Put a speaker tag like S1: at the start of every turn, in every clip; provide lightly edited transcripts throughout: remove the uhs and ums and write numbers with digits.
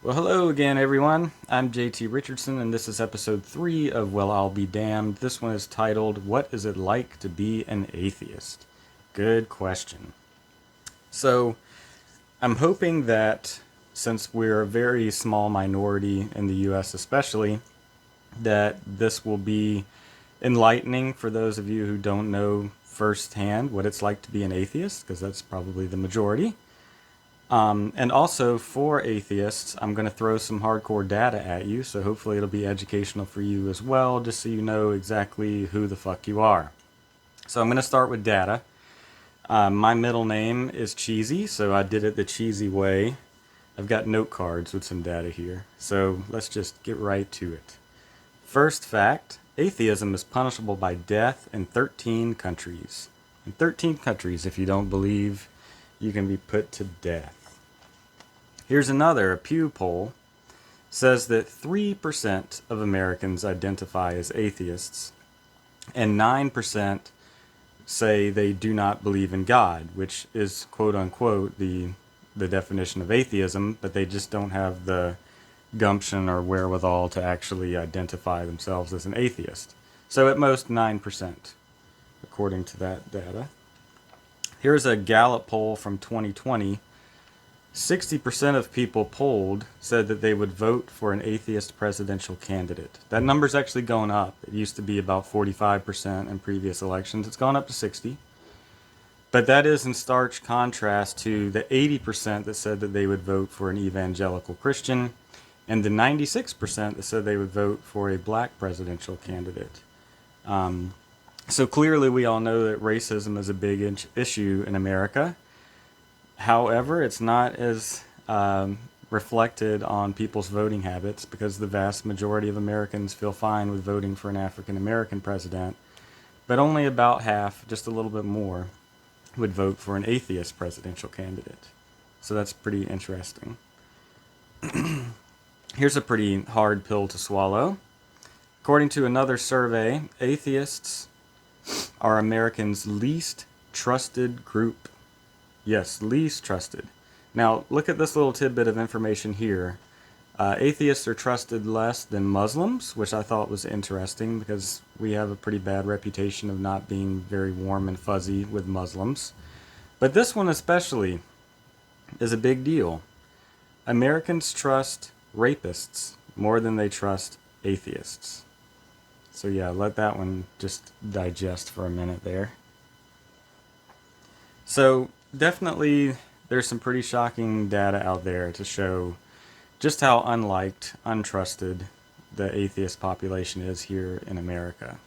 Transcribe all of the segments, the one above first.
S1: Well, hello again, everyone. I'm JT Richardson, and this is episode 3 of Well, I'll Be Damned. This one is titled, What is it like to be an atheist? Good question. So, I'm hoping that since we're a very small minority in the US especially, that this will be enlightening for those of you who don't know firsthand what it's like to be an atheist, because that's probably the majority. And also for atheists, I'm going to throw some hardcore data at you, so hopefully it'll be educational for you as well, just so you know exactly who the fuck you are. So I'm going to start with data. My middle name is Cheesy, so I did it the cheesy way. I've got note cards with some data here, so let's just get right to it. First fact, atheism is punishable by death in 13 countries. In 13 countries, if you don't believe, you can be put to death. Here's another, a Pew poll says that 3% of Americans identify as atheists, and 9% say they do not believe in God, which is quote unquote the definition of atheism, but they just don't have the gumption or wherewithal to actually identify themselves as an atheist. So at most 9%, according to that data. Here's a Gallup poll from 2020. 60% of people polled said that they would vote for an atheist presidential candidate. That number's actually going up. It used to be about 45% in previous elections. It's gone up to 60. But that is in stark contrast to the 80% that said that they would vote for an evangelical Christian and the 96% that said they would vote for a black presidential candidate. So clearly we all know that racism is a big issue in America. However, it's not as reflected on people's voting habits because the vast majority of Americans feel fine with voting for an African American president, but only about half, just a little bit more, would vote for an atheist presidential candidate. So that's pretty interesting. Here's a pretty hard pill to swallow. According to another survey, atheists are Americans' least trusted group. Yes, least trusted. Now, look at this little tidbit of information here. Atheists are trusted less than Muslims, which I thought was interesting because we have a pretty bad reputation of not being very warm and fuzzy with Muslims. But this one especially is a big deal. Americans trust rapists more than they trust atheists. So yeah, let that one just digest for a minute there. So definitely there's some pretty shocking data out there to show just how unliked, untrusted the atheist population is here in America.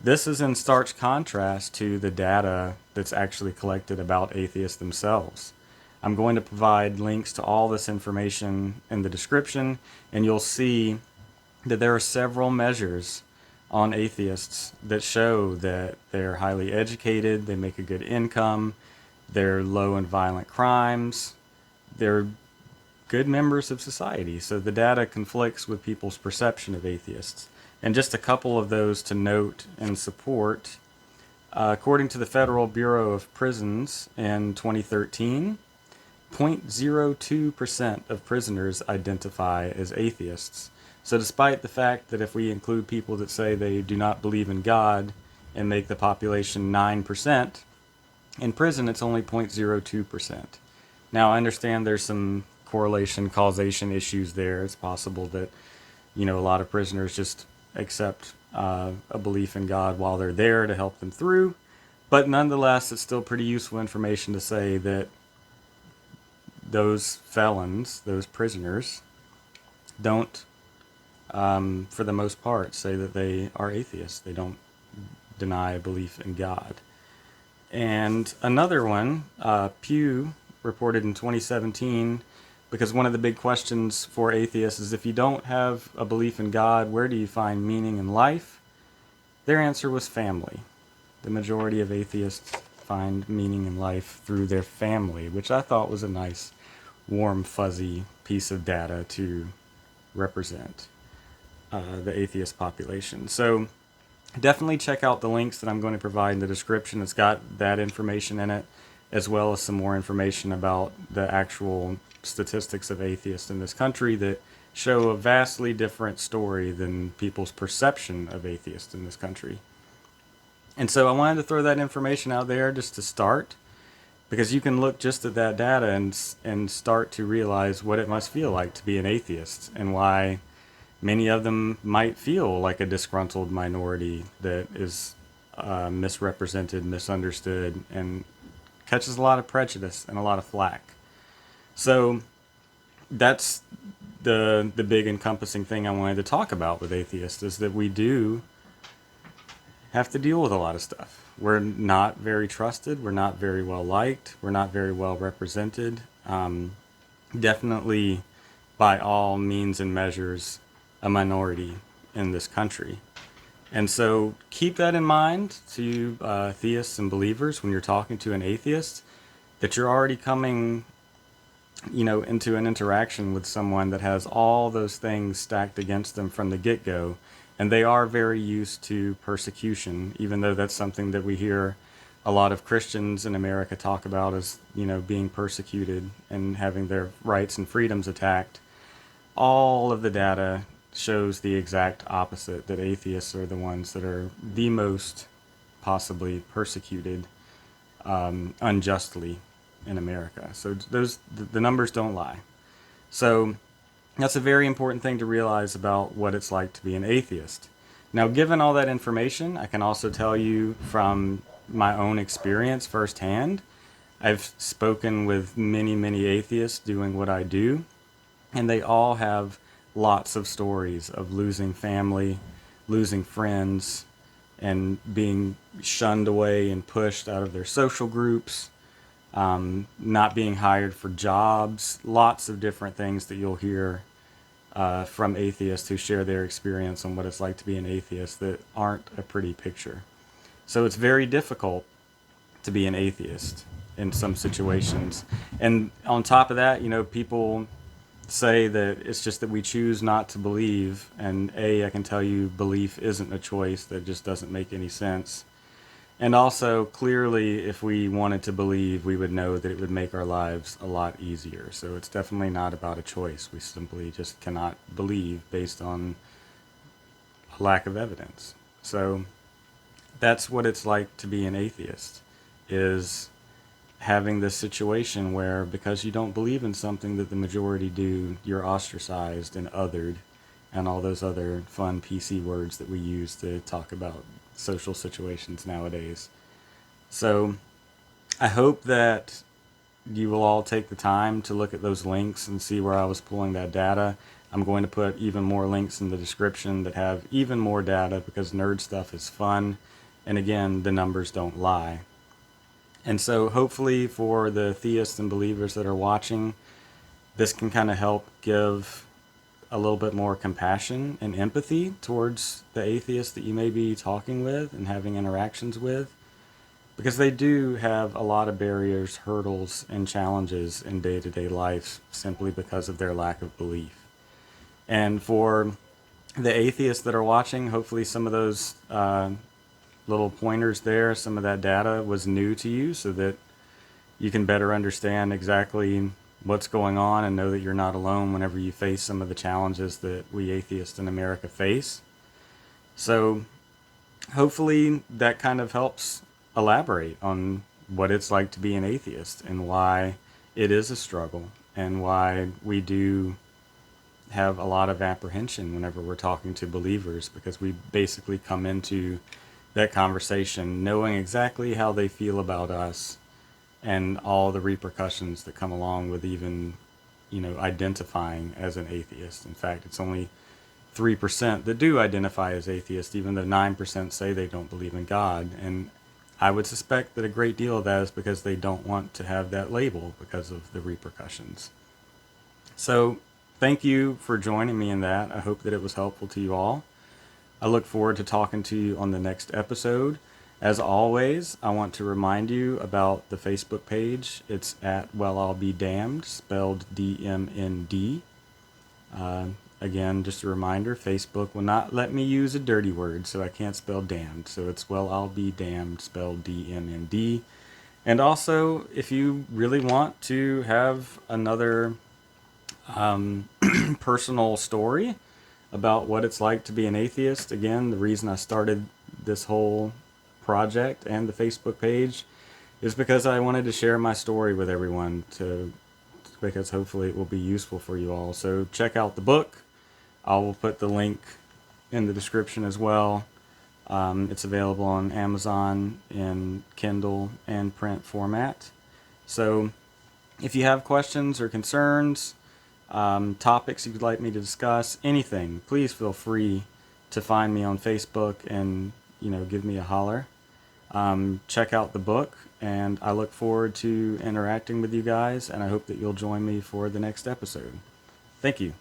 S1: This is in stark contrast to the data that's actually collected about atheists themselves. I'm going to provide links to all this information in the description, and you'll see that there are several measures on atheists that show that they're highly educated, they make a good income, they're low in violent crimes, they're good members of society. So the data conflicts with people's perception of atheists. And just a couple of those to note and support. According to the Federal Bureau of Prisons in 2013, 0.02% of prisoners identify as atheists. So despite the fact that if we include people that say they do not believe in God and make the population 9%, in prison it's only 0.02%. Now I understand there's some correlation, causation issues there. It's possible that, a lot of prisoners just accept a belief in God while they're there to help them through. But nonetheless, it's still pretty useful information to say that those felons, those prisoners, don't for the most part, say that they are atheists. They don't deny a belief in God. And another one, Pew reported in 2017, because one of the big questions for atheists is if you don't have a belief in God, where do you find meaning in life? Their answer was family. The majority of atheists find meaning in life through their family, which I thought was a nice, warm, fuzzy piece of data to represent the atheist population. So definitely check out the links that I'm going to provide in the description. It's got that information in it, as well as some more information about the actual statistics of atheists in this country that show a vastly different story than people's perception of atheists in this country. And so I wanted to throw that information out there just to start, because you can look just at that data and start to realize what it must feel like to be an atheist, and why many of them might feel like a disgruntled minority that is misrepresented, misunderstood, and catches a lot of prejudice and a lot of flack. So that's the big encompassing thing I wanted to talk about with atheists, is that we do have to deal with a lot of stuff. We're not very trusted. We're not very well liked. We're not very well represented. Definitely, by all means and measures, a minority in this country. And so keep that in mind to theists and believers when you're talking to an atheist, that you're already coming, into an interaction with someone that has all those things stacked against them from the get-go. And they are very used to persecution, even though that's something that we hear a lot of Christians in America talk about as, being persecuted and having their rights and freedoms attacked. All of the data shows the exact opposite, that atheists are the ones that are the most possibly persecuted unjustly in America. So the numbers don't lie. So that's a very important thing to realize about what it's like to be an atheist. Now, given all that information, I can also tell you from my own experience firsthand. I've spoken with many, many atheists doing what I do, and they all have lots of stories of losing family, losing friends, and being shunned away and pushed out of their social groups, not being hired for jobs, lots of different things that you'll hear from atheists who share their experience on what it's like to be an atheist that aren't a pretty picture. So it's very difficult to be an atheist in some situations. And on top of that, people say that it's just that we choose not to believe. And I can tell you, belief isn't a choice. That just doesn't make any sense. And also, clearly, if we wanted to believe, we would know that it would make our lives a lot easier. So it's definitely not about a choice. We simply just cannot believe based on a lack of evidence. So that's what it's like to be an atheist, is having this situation where, because you don't believe in something that the majority do, you're ostracized and othered, and all those other fun PC words that we use to talk about social situations nowadays. So I hope that you will all take the time to look at those links and see where I was pulling that data. I'm going to put even more links in the description that have even more data, because nerd stuff is fun. And again, the numbers don't lie. And so hopefully for the theists and believers that are watching, this can kind of help give a little bit more compassion and empathy towards the atheists that you may be talking with and having interactions with, because they do have a lot of barriers, hurdles, and challenges in day-to-day life simply because of their lack of belief. And for the atheists that are watching, hopefully some of those little pointers there, some of that data was new to you, so that you can better understand exactly what's going on and know that you're not alone whenever you face some of the challenges that we atheists in America face. So hopefully that kind of helps elaborate on what it's like to be an atheist, and why it is a struggle, and why we do have a lot of apprehension whenever we're talking to believers, because we basically come into that conversation knowing exactly how they feel about us and all the repercussions that come along with even, identifying as an atheist. In fact, it's only 3% that do identify as atheist, even though 9% say they don't believe in God. And I would suspect that a great deal of that is because they don't want to have that label because of the repercussions. So thank you for joining me in that. I hope that it was helpful to you all. I look forward to talking to you on the next episode. As always, I want to remind you about the Facebook page. It's at Well I'll Be Damned, spelled DMND. Again, just a reminder, Facebook will not let me use a dirty word, so I can't spell damned. So it's Well I'll Be Damned, spelled DMND. And also, if you really want to have another personal story about what it's like to be an atheist. Again, the reason I started this whole project and the Facebook page is because I wanted to share my story with everyone because hopefully it will be useful for you all. So check out the book. I will put the link in the description as well. It's available on Amazon in Kindle and print format. So if you have questions or concerns, topics you'd like me to discuss, anything, please feel free to find me on Facebook and, give me a holler. Check out the book, and I look forward to interacting with you guys, and I hope that you'll join me for the next episode. Thank you.